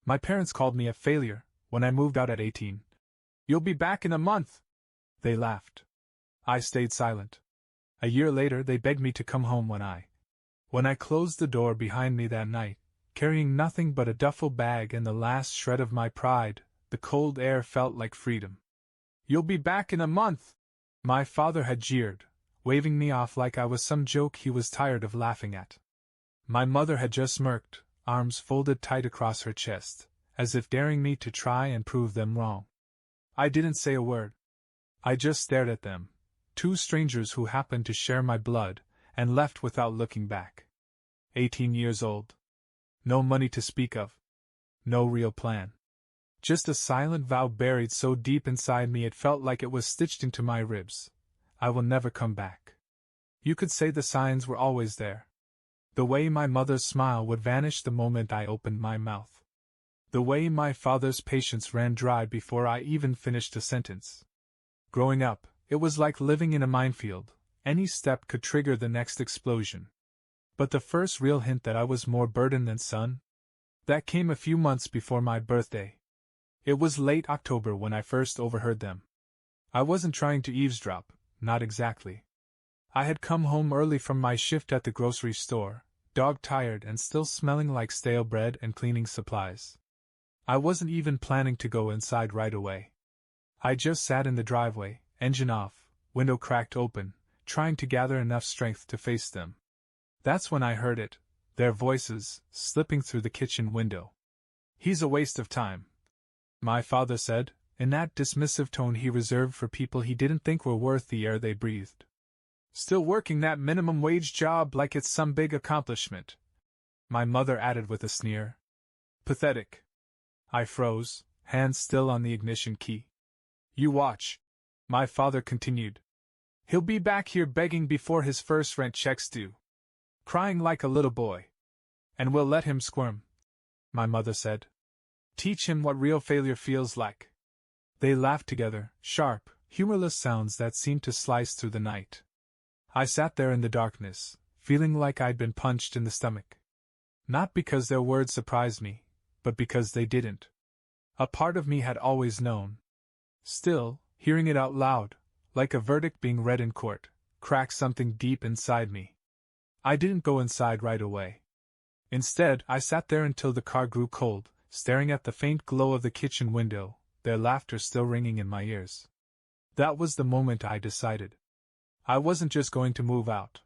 My parents called me a failure when I moved out at 18. "You'll be back in a month!" They laughed. I stayed silent. A year later they begged me to come home when I closed the door behind me that night, carrying nothing but a duffel bag and the last shred of my pride. The cold air felt like freedom. "You'll be back in a month!" My father had jeered, waving me off like I was some joke he was tired of laughing at. My mother had just smirked, arms folded tight across her chest, as if daring me to try and prove them wrong. I didn't say a word. I just stared at them, two strangers who happened to share my blood, and left without looking back. 18 years old. No money to speak of. No real plan. Just a silent vow buried so deep inside me it felt like it was stitched into my ribs. I will never come back. You could say the signs were always there. The way my mother's smile would vanish the moment I opened my mouth. The way my father's patience ran dry before I even finished a sentence. Growing up, it was like living in a minefield. Any step could trigger the next explosion. But the first real hint that I was more burden than son? That came a few months before my birthday. It was late October when I first overheard them. I wasn't trying to eavesdrop, not exactly. I had come home early from my shift at the grocery store, dog-tired and still smelling like stale bread and cleaning supplies. I wasn't even planning to go inside right away. I just sat in the driveway, engine off, window cracked open, trying to gather enough strength to face them. That's when I heard it, their voices, slipping through the kitchen window. "He's a waste of time," my father said, in that dismissive tone he reserved for people he didn't think were worth the air they breathed. "Still working that minimum wage job like it's some big accomplishment," my mother added with a sneer. "Pathetic." I froze, hands still on the ignition key. "You watch," my father continued. "He'll be back here begging before his first rent check's due. Crying like a little boy. And we'll let him squirm," my mother said. "Teach him what real failure feels like." They laughed together, sharp, humorless sounds that seemed to slice through the night. I sat there in the darkness, feeling like I'd been punched in the stomach. Not because their words surprised me, but because they didn't. A part of me had always known. Still, hearing it out loud, like a verdict being read in court, cracked something deep inside me. I didn't go inside right away. Instead, I sat there until the car grew cold, staring at the faint glow of the kitchen window, their laughter still ringing in my ears. That was the moment I decided. I wasn't just going to move out.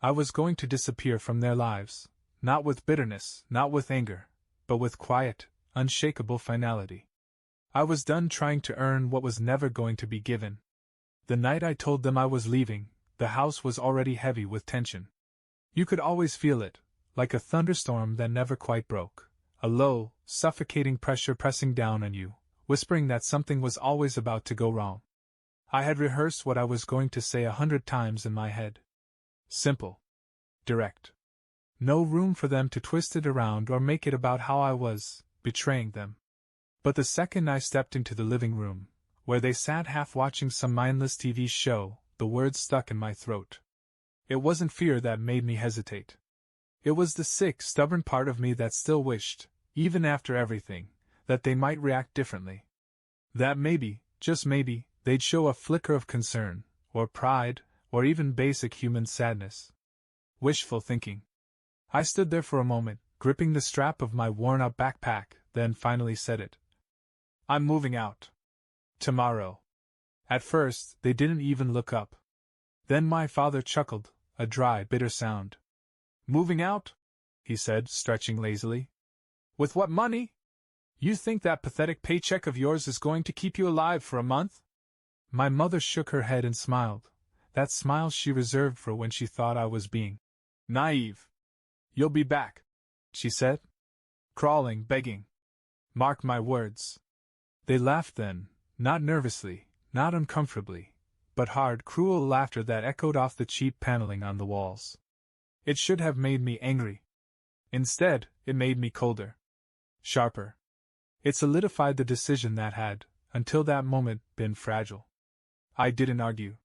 I was going to disappear from their lives, not with bitterness, not with anger, but with quiet, unshakable finality. I was done trying to earn what was never going to be given. The night I told them I was leaving, the house was already heavy with tension. You could always feel it, like a thunderstorm that never quite broke, a low, suffocating pressure pressing down on you, whispering that something was always about to go wrong. I had rehearsed what I was going to say 100 times in my head. Simple. Direct. No room for them to twist it around or make it about how I was betraying them. But the second I stepped into the living room, where they sat half watching some mindless TV show, the words stuck in my throat. It wasn't fear that made me hesitate. It was the sick, stubborn part of me that still wished, even after everything, that they might react differently. That maybe, just maybe, they'd show a flicker of concern, or pride, or even basic human sadness. Wishful thinking. I stood there for a moment, gripping the strap of my worn-out backpack, then finally said it. "I'm moving out. Tomorrow." At first, they didn't even look up. Then my father chuckled, a dry, bitter sound. "Moving out?" he said, stretching lazily. "With what money? You think that pathetic paycheck of yours is going to keep you alive for a month?" My mother shook her head and smiled, that smile she reserved for when she thought I was being naive. "You'll be back," she said. "Crawling, begging. Mark my words." They laughed then, not nervously, not uncomfortably, but hard, cruel laughter that echoed off the cheap paneling on the walls. It should have made me angry. Instead, it made me colder. Sharper. It solidified the decision that had, until that moment, been fragile. I didn't argue.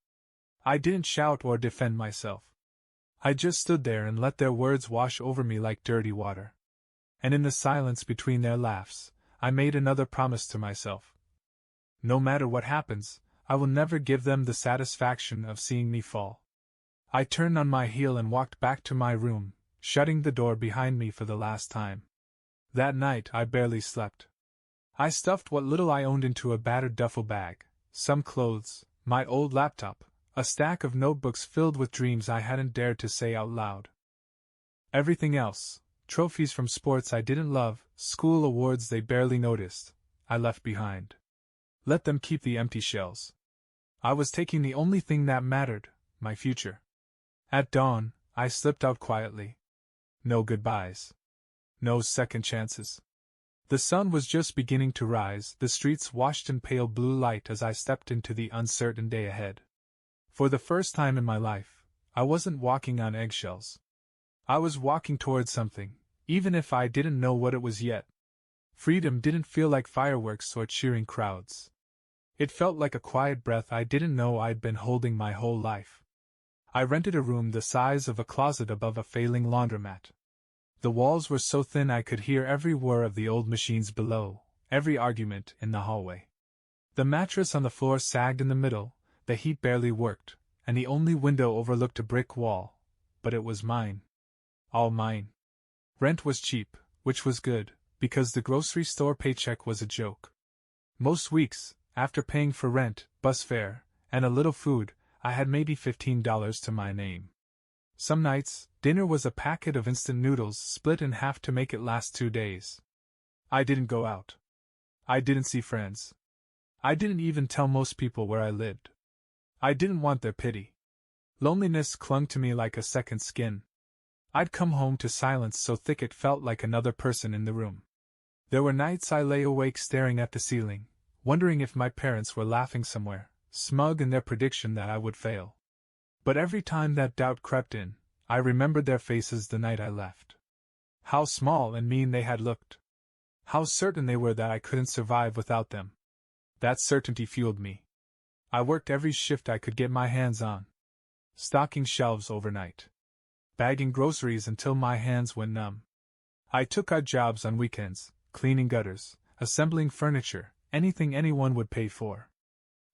I didn't shout or defend myself. I just stood there and let their words wash over me like dirty water. And in the silence between their laughs, I made another promise to myself. No matter what happens, I will never give them the satisfaction of seeing me fall. I turned on my heel and walked back to my room, shutting the door behind me for the last time. That night I barely slept. I stuffed what little I owned into a battered duffel bag, some clothes, my old laptop, a stack of notebooks filled with dreams I hadn't dared to say out loud. Everything else, trophies from sports I didn't love, school awards they barely noticed, I left behind. Let them keep the empty shells. I was taking the only thing that mattered, my future. At dawn, I slipped out quietly. No goodbyes. No second chances. The sun was just beginning to rise, the streets washed in pale blue light as I stepped into the uncertain day ahead. For the first time in my life, I wasn't walking on eggshells. I was walking towards something, even if I didn't know what it was yet. Freedom didn't feel like fireworks or cheering crowds. It felt like a quiet breath I didn't know I'd been holding my whole life. I rented a room the size of a closet above a failing laundromat. The walls were so thin I could hear every whir of the old machines below, every argument in the hallway. The mattress on the floor sagged in the middle, the heat barely worked, and the only window overlooked a brick wall. But it was mine. All mine. Rent was cheap, which was good, because the grocery store paycheck was a joke. Most weeks, after paying for rent, bus fare, and a little food, I had maybe $15 to my name. Some nights, dinner was a packet of instant noodles split in half to make it last 2 days. I didn't go out. I didn't see friends. I didn't even tell most people where I lived. I didn't want their pity. Loneliness clung to me like a second skin. I'd come home to silence so thick it felt like another person in the room. There were nights I lay awake staring at the ceiling, wondering if my parents were laughing somewhere, smug in their prediction that I would fail. But every time that doubt crept in, I remembered their faces the night I left. How small and mean they had looked. How certain they were that I couldn't survive without them. That certainty fueled me. I worked every shift I could get my hands on. Stocking shelves overnight. Bagging groceries until my hands went numb. I took odd jobs on weekends, cleaning gutters, assembling furniture, anything anyone would pay for.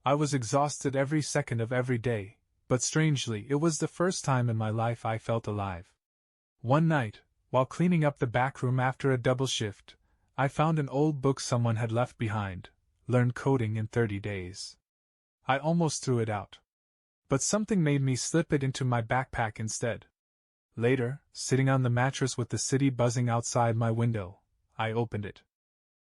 I was exhausted every second of every day, but strangely it was the first time in my life I felt alive. One night, while cleaning up the back room after a double shift, I found an old book someone had left behind, Learn Coding in 30 Days. I almost threw it out. But something made me slip it into my backpack instead. Later, sitting on the mattress with the city buzzing outside my window, I opened it.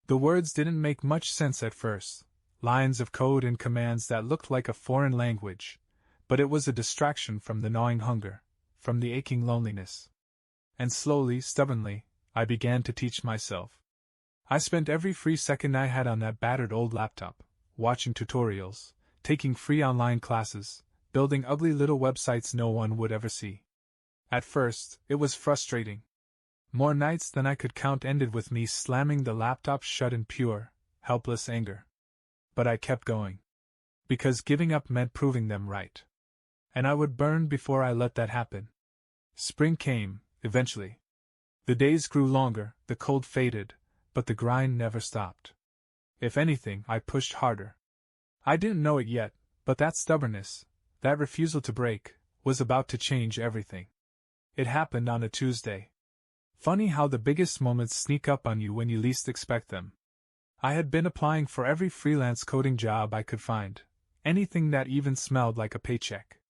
The words didn't make much sense at first, lines of code and commands that looked like a foreign language, but it was a distraction from the gnawing hunger, from the aching loneliness. And slowly, stubbornly, I began to teach myself. I spent every free second I had on that battered old laptop, watching tutorials, taking free online classes, building ugly little websites no one would ever see. At first, it was frustrating. More nights than I could count ended with me slamming the laptop shut in pure, helpless anger. But I kept going. Because giving up meant proving them right. And I would burn before I let that happen. Spring came, eventually. The days grew longer, the cold faded, but the grind never stopped. If anything, I pushed harder. I didn't know it yet, but that stubbornness, that refusal to break, was about to change everything. It happened on a Tuesday. Funny how the biggest moments sneak up on you when you least expect them. I had been applying for every freelance coding job I could find, anything that even smelled like a paycheck.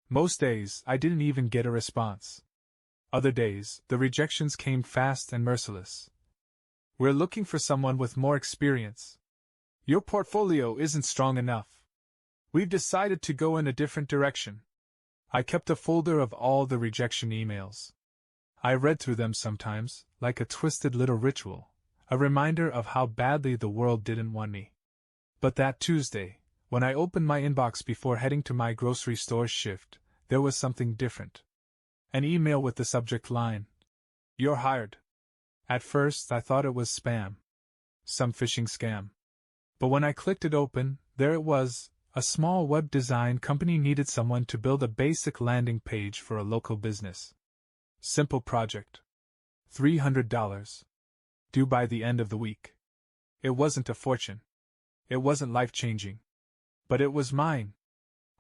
Most days, I didn't even get a response. Other days, the rejections came fast and merciless. We're looking for someone with more experience. Your portfolio isn't strong enough. We've decided to go in a different direction. I kept a folder of all the rejection emails. I read through them sometimes, like a twisted little ritual, a reminder of how badly the world didn't want me. But that Tuesday, when I opened my inbox before heading to my grocery store shift, there was something different. An email with the subject line, "You're hired." At first I thought it was spam. Some phishing scam. But when I clicked it open, there it was. A small web design company needed someone to build a basic landing page for a local business. Simple project. $300. due by the end of the week. It wasn't a fortune. It wasn't life-changing. But it was mine.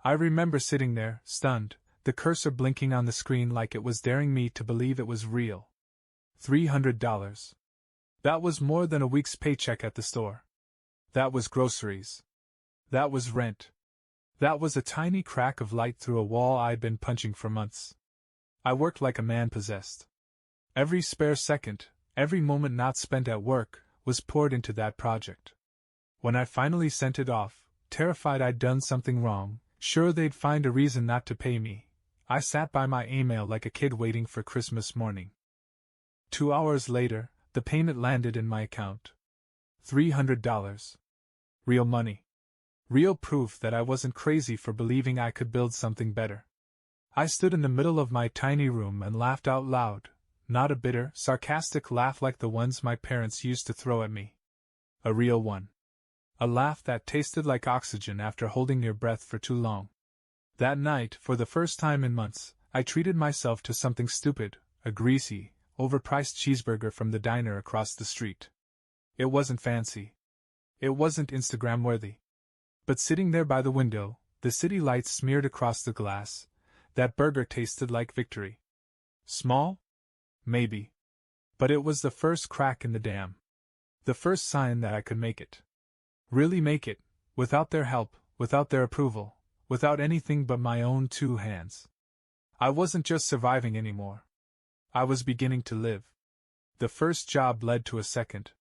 I remember sitting there, stunned, the cursor blinking on the screen like it was daring me to believe it was real. $300. That was more than a week's paycheck at the store. That was groceries. That was rent. That was a tiny crack of light through a wall I'd been punching for months. I worked like a man possessed. Every spare second, every moment not spent at work, was poured into that project. When I finally sent it off, terrified I'd done something wrong, sure they'd find a reason not to pay me, I sat by my email like a kid waiting for Christmas morning. 2 hours later, the payment landed in my account. $300. Real money. Real proof that I wasn't crazy for believing I could build something better. I stood in the middle of my tiny room and laughed out loud, not a bitter, sarcastic laugh like the ones my parents used to throw at me. A real one. A laugh that tasted like oxygen after holding your breath for too long. That night, for the first time in months, I treated myself to something stupid, a greasy, overpriced cheeseburger from the diner across the street. It wasn't fancy. It wasn't Instagram-worthy. But sitting there by the window, the city lights smeared across the glass, that burger tasted like victory. Small? Maybe. But it was the first crack in the dam. The first sign that I could make it. Really make it, without their help, without their approval, without anything but my own 2 hands. I wasn't just surviving anymore. I was beginning to live. The first job led to a second.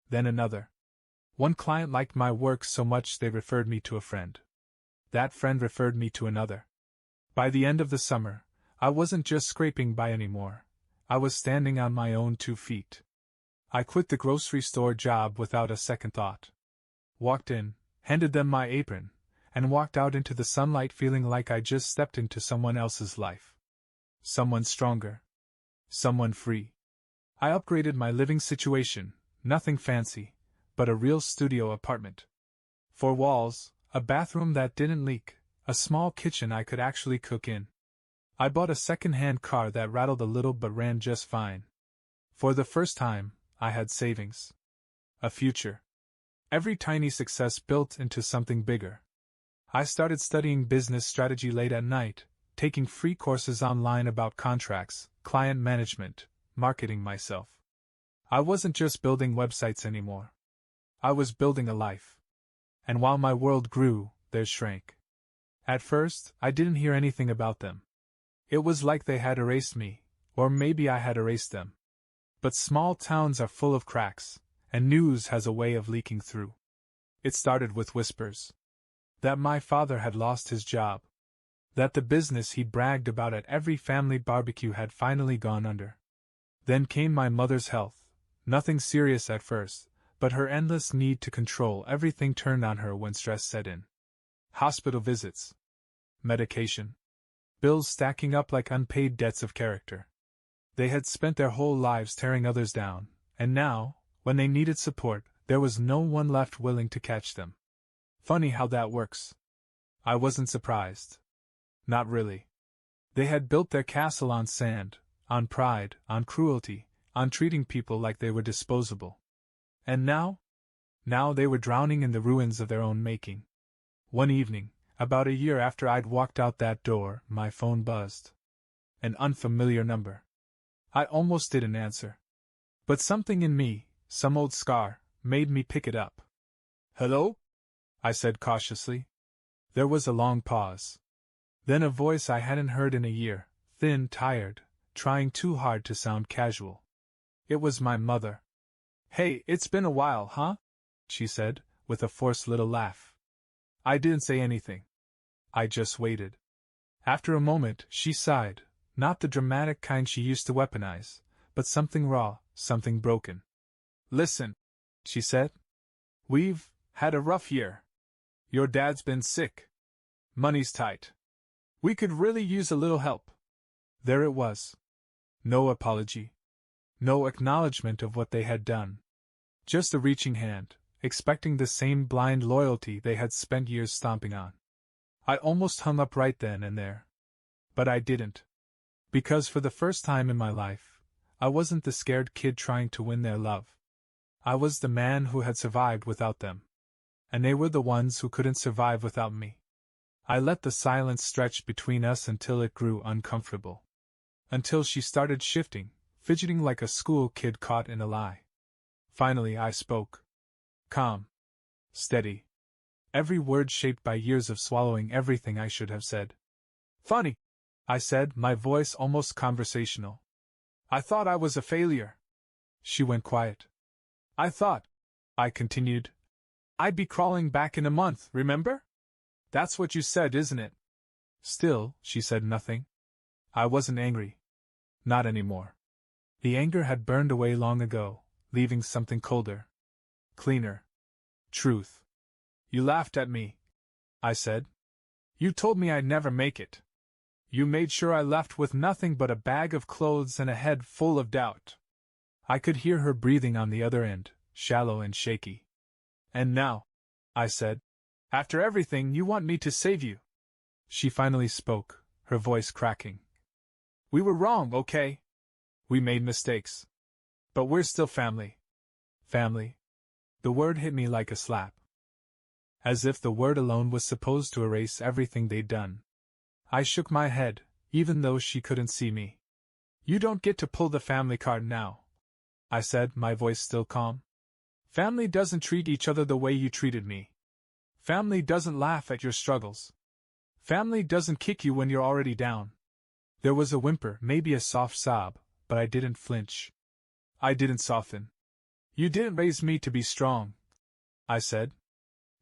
Then another. One client liked my work so much they referred me to a friend. That friend referred me to another. By the end of the summer, I wasn't just scraping by anymore. I was standing on my own 2 feet. I quit the grocery store job without a second thought. Walked in, handed them my apron, and walked out into the sunlight feeling like I just stepped into someone else's life. Someone stronger. Someone free. I upgraded my living situation, nothing fancy, but a real studio apartment. 4 walls, a bathroom that didn't leak, a small kitchen I could actually cook in. I bought a second-hand car that rattled a little but ran just fine. For the first time, I had savings. A future. Every tiny success built into something bigger. I started studying business strategy late at night, taking free courses online about contracts, client management, marketing myself. I wasn't just building websites anymore. I was building a life. And while my world grew, theirs shrank. At first, I didn't hear anything about them. It was like they had erased me, or maybe I had erased them. But small towns are full of cracks, and news has a way of leaking through. It started with whispers. That my father had lost his job. That the business he bragged about at every family barbecue had finally gone under. Then came my mother's health. Nothing serious at first, but her endless need to control everything turned on her when stress set in. Hospital visits. Medication. Bills stacking up like unpaid debts of character. They had spent their whole lives tearing others down, and now, when they needed support, there was no one left willing to catch them. Funny how that works. I wasn't surprised. Not really. They had built their castle on sand, on pride, on cruelty, on treating people like they were disposable. And now? Now they were drowning in the ruins of their own making. One evening, about a year after I'd walked out that door, my phone buzzed. An unfamiliar number. I almost didn't answer. But something in me, some old scar, made me pick it up. "Hello?" I said cautiously. There was a long pause. Then a voice I hadn't heard in a year, thin, tired, trying too hard to sound casual. It was my mother. "Hey, it's been a while, huh?" she said, with a forced little laugh. I didn't say anything. I just waited. After a moment, she sighed, not the dramatic kind she used to weaponize, but something raw, something broken. "Listen," she said. "We've had a rough year. Your dad's been sick. Money's tight. We could really use a little help." There it was. No apology. No acknowledgement of what they had done. Just a reaching hand, expecting the same blind loyalty they had spent years stomping on. I almost hung up right then and there. But I didn't. Because for the first time in my life, I wasn't the scared kid trying to win their love. I was the man who had survived without them. And they were the ones who couldn't survive without me. I let the silence stretch between us until it grew uncomfortable. Until she started shifting, fidgeting like a school kid caught in a lie. Finally I spoke. Calm. Steady. Every word shaped by years of swallowing everything I should have said. Funny, I said, my voice almost conversational. I thought I was a failure. She went quiet. I continued, I'd be crawling back in a month, remember? That's what you said, isn't it? Still, she said nothing. I wasn't angry. Not anymore. The anger had burned away long ago, leaving something colder. Cleaner. Truth. You laughed at me, I said. You told me I'd never make it. You made sure I left with nothing but a bag of clothes and a head full of doubt. I could hear her breathing on the other end, shallow and shaky. And now, I said, after everything, you want me to save you. She finally spoke, her voice cracking. We were wrong, okay? We made mistakes. But we're still family. Family. The word hit me like a slap. As if the word alone was supposed to erase everything they'd done. I shook my head, even though she couldn't see me. You don't get to pull the family card now, I said, my voice still calm. Family doesn't treat each other the way you treated me. Family doesn't laugh at your struggles. Family doesn't kick you when you're already down. There was a whimper, maybe a soft sob, but I didn't flinch. I didn't soften. You didn't raise me to be strong, I said.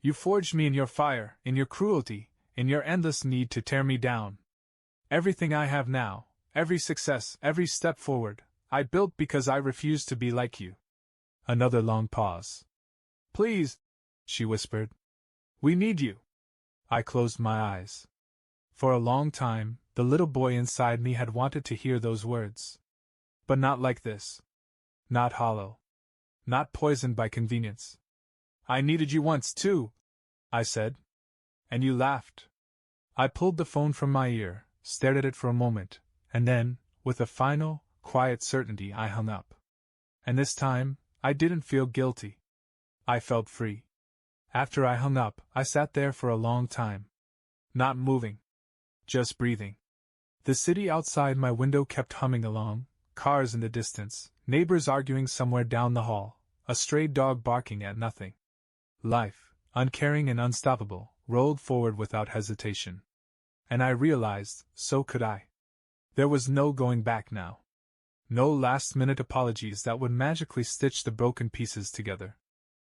You forged me in your fire, in your cruelty, in your endless need to tear me down. Everything I have now, every success, every step forward, I built because I refused to be like you. Another long pause. Please, she whispered. We need you. I closed my eyes. For a long time, the little boy inside me had wanted to hear those words. But not like this. Not hollow. Not poisoned by convenience. I needed you once, too, I said. And you laughed. I pulled the phone from my ear, stared at it for a moment, and then, with a final, quiet certainty, I hung up. And this time, I didn't feel guilty. I felt free. After I hung up, I sat there for a long time. Not moving. Just breathing. The city outside my window kept humming along, cars in the distance, neighbors arguing somewhere down the hall, a stray dog barking at nothing. Life, uncaring and unstoppable, rolled forward without hesitation. And I realized, so could I. There was no going back now. No last-minute apologies that would magically stitch the broken pieces together.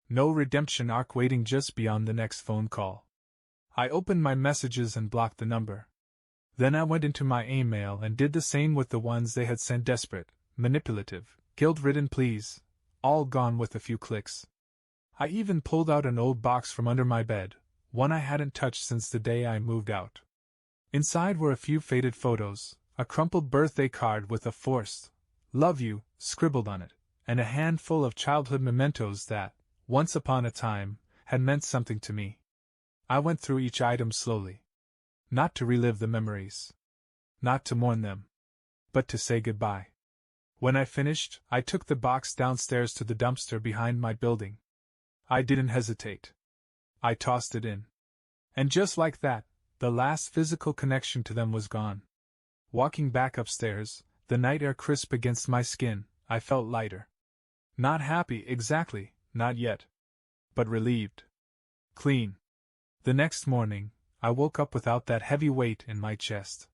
No redemption arc waiting just beyond the next phone call. I opened my messages and blocked the number. Then I went into my email and did the same with the ones they had sent, desperate, manipulative, guilt-ridden pleas, all gone with a few clicks. I even pulled out an old box from under my bed, one I hadn't touched since the day I moved out. Inside were a few faded photos, a crumpled birthday card with a forced "Love you" scribbled on it, and a handful of childhood mementos that, once upon a time, had meant something to me. I went through each item slowly. Not to relive the memories. Not to mourn them. But to say goodbye. When I finished, I took the box downstairs to the dumpster behind my building. I didn't hesitate. I tossed it in. And just like that, the last physical connection to them was gone. Walking back upstairs, the night air crisp against my skin, I felt lighter. Not happy exactly, not yet. But relieved. Clean. The next morning, I woke up without that heavy weight in my chest.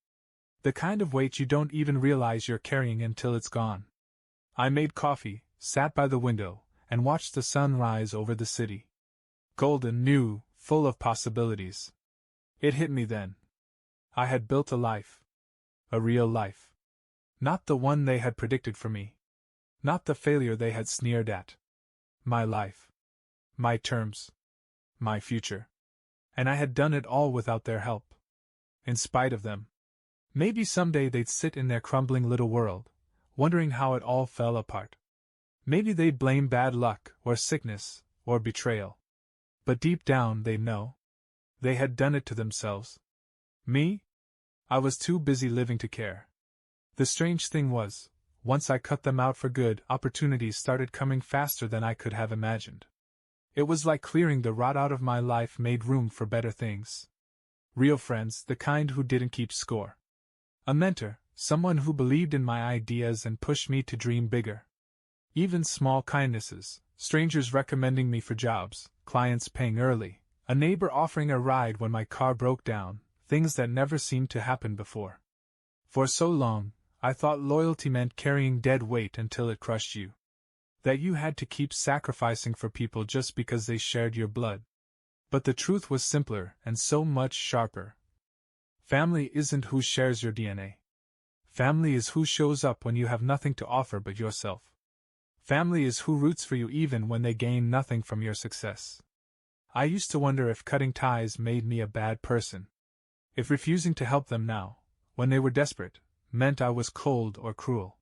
The kind of weight you don't even realize you're carrying until it's gone. I made coffee, sat by the window, and watched the sun rise over the city. Golden, new, full of possibilities. It hit me then. I had built a life. A real life. Not the one they had predicted for me. Not the failure they had sneered at. My life. My terms. My future. And I had done it all without their help. In spite of them. Maybe someday they'd sit in their crumbling little world, wondering how it all fell apart. Maybe they'd blame bad luck, or sickness, or betrayal. But deep down they'd know. They had done it to themselves. Me? I was too busy living to care. The strange thing was, once I cut them out for good, opportunities started coming faster than I could have imagined. It was like clearing the rot out of my life made room for better things. Real friends, the kind who didn't keep score. A mentor, someone who believed in my ideas and pushed me to dream bigger. Even small kindnesses, strangers recommending me for jobs, clients paying early, a neighbor offering a ride when my car broke down, things that never seemed to happen before. For so long, I thought loyalty meant carrying dead weight until it crushed you. That you had to keep sacrificing for people just because they shared your blood. But the truth was simpler and so much sharper. Family isn't who shares your DNA. Family is who shows up when you have nothing to offer but yourself. Family is who roots for you even when they gain nothing from your success. I used to wonder if cutting ties made me a bad person. If refusing to help them now, when they were desperate, meant I was cold or cruel.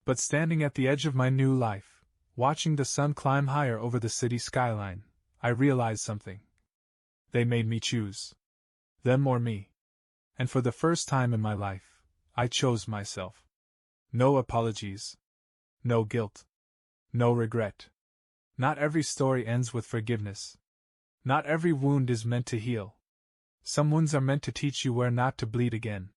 But standing at the edge of my new life, watching the sun climb higher over the city skyline, I realized something. They made me choose. Them or me. And for the first time in my life, I chose myself. No apologies. No guilt. No regret. Not every story ends with forgiveness. Not every wound is meant to heal. Some wounds are meant to teach you where not to bleed again.